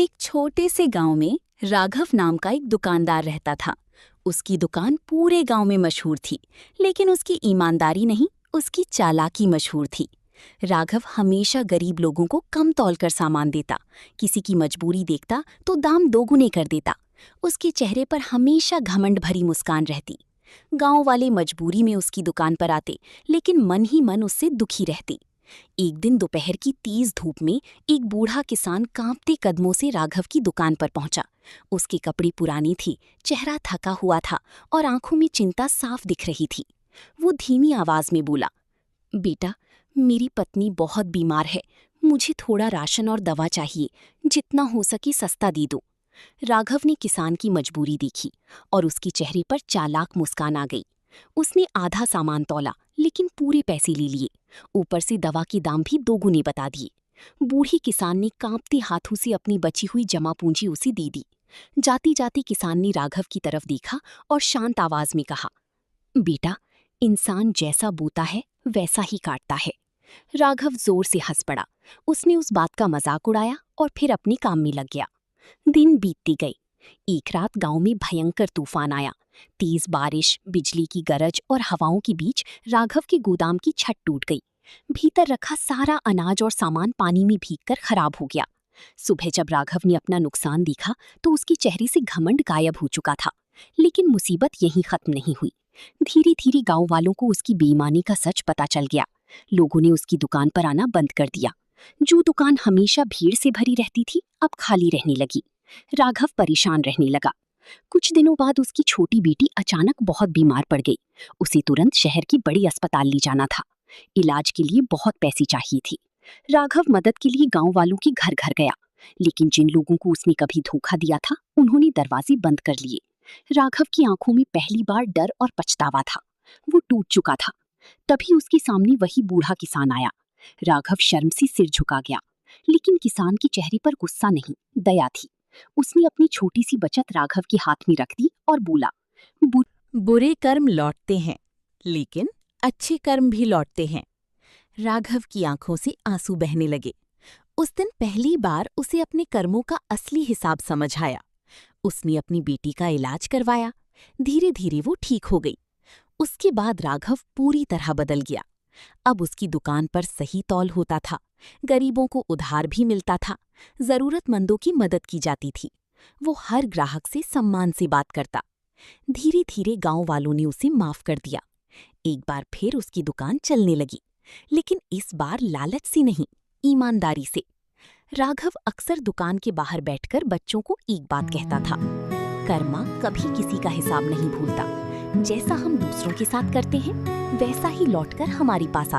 एक छोटे से गांव में राघव नाम का एक दुकानदार रहता था। उसकी दुकान पूरे गांव में मशहूर थी, लेकिन उसकी ईमानदारी नहीं, उसकी चालाकी मशहूर थी। राघव हमेशा गरीब लोगों को कम तौलकर सामान देता, किसी की मजबूरी देखता तो दाम दोगुने कर देता। उसके चेहरे पर हमेशा घमंड भरी मुस्कान रहती। गांव वाले मजबूरी में उसकी दुकान पर आते, लेकिन मन ही मन उससे दुखी रहते। एक दिन दोपहर की तेज धूप में एक बूढ़ा किसान कांपते कदमों से राघव की दुकान पर पहुंचा। उसके कपड़े पुराने थे, चेहरा थका हुआ था और आंखों में चिंता साफ दिख रही थी। वो धीमी आवाज में बोला, बेटा, मेरी पत्नी बहुत बीमार है, मुझे थोड़ा राशन और दवा चाहिए, जितना हो सके सस्ता दे दो। राघव ने किसान की मजबूरी देखी और उसके चेहरे पर चालाक मुस्कान आ गई। उसने आधा सामान तौला, लेकिन पूरे पैसे ले लिए। ऊपर से दवा के दाम भी दोगुने बता दिए। बूढ़े किसान ने कांपते हाथों से अपनी बची हुई जमा पूंजी उसे दे दी। जाते जाते किसान ने राघव की तरफ देखा और शांत आवाज में कहा, बेटा, इंसान जैसा बोता है वैसा ही काटता है। राघव जोर से हंस पड़ा। उसने उस बात का मजाक उड़ाया और फिर अपने काम में लग गया। दिन बीतती गई। एक रात गांव में भयंकर तूफान आया। तेज बारिश, बिजली की गरज और हवाओं के बीच राघव के गोदाम की छत टूट गई। भीतर रखा सारा अनाज और सामान पानी में भीगकर खराब हो गया। सुबह जब राघव ने अपना नुकसान देखा तो उसके चेहरे से घमंड गायब हो चुका था। लेकिन मुसीबत यहीं खत्म नहीं हुई। धीरे धीरे गांव वालों को उसकी बेईमानी का सच पता चल गया। लोगों ने उसकी दुकान पर आना बंद कर दिया। जो दुकान हमेशा भीड़ से भरी रहती थी, अब खाली रहने लगी। राघव परेशान रहने लगा। कुछ दिनों बाद उसकी छोटी बेटी अचानक बहुत बीमार पड़ गई। उसे तुरंत शहर के बड़े अस्पताल ले जाना था। इलाज के लिए बहुत पैसे चाहिए थे। राघव मदद के लिए गांव वालों के घर घर गया, लेकिन जिन लोगों को उसने कभी धोखा दिया था, उन्होंने दरवाजे बंद कर लिए। राघव की आंखों में पहली बार डर और पछतावा था। वो टूट चुका था। तभी उसके सामने वही बूढ़ा किसान आया। राघव शर्म से सिर झुका गया, लेकिन किसान के चेहरे पर गुस्सा नहीं, दया थी। उसने अपनी छोटी सी बचत राघव के हाथ में रख दी और बोला, बुरे कर्म लौटते हैं, लेकिन अच्छे कर्म भी लौटते हैं। राघव की आंखों से आंसू बहने लगे। उस दिन पहली बार उसे अपने कर्मों का असली हिसाब समझ आया। उसने अपनी बेटी का इलाज करवाया। धीरे धीरे वो ठीक हो गई। उसके बाद राघव पूरी तरह बदल गया। अब उसकी दुकान पर सही तौल होता था, गरीबों को उधार भी मिलता था, जरूरतमंदों की मदद की जाती थी। वो हर ग्राहक से सम्मान से बात करता। धीरे धीरे गांव वालों ने उसे माफ कर दिया। एक बार फिर उसकी दुकान चलने लगी, लेकिन इस बार लालच से नहीं, ईमानदारी से। राघव अक्सर दुकान के बाहर बैठकर बच्चों को एक बात कहता था, कर्मा कभी किसी का हिसाब नहीं भूलता। जैसा हम दूसरों के साथ करते हैं, वैसा ही लौटकर हमारे पास आता है।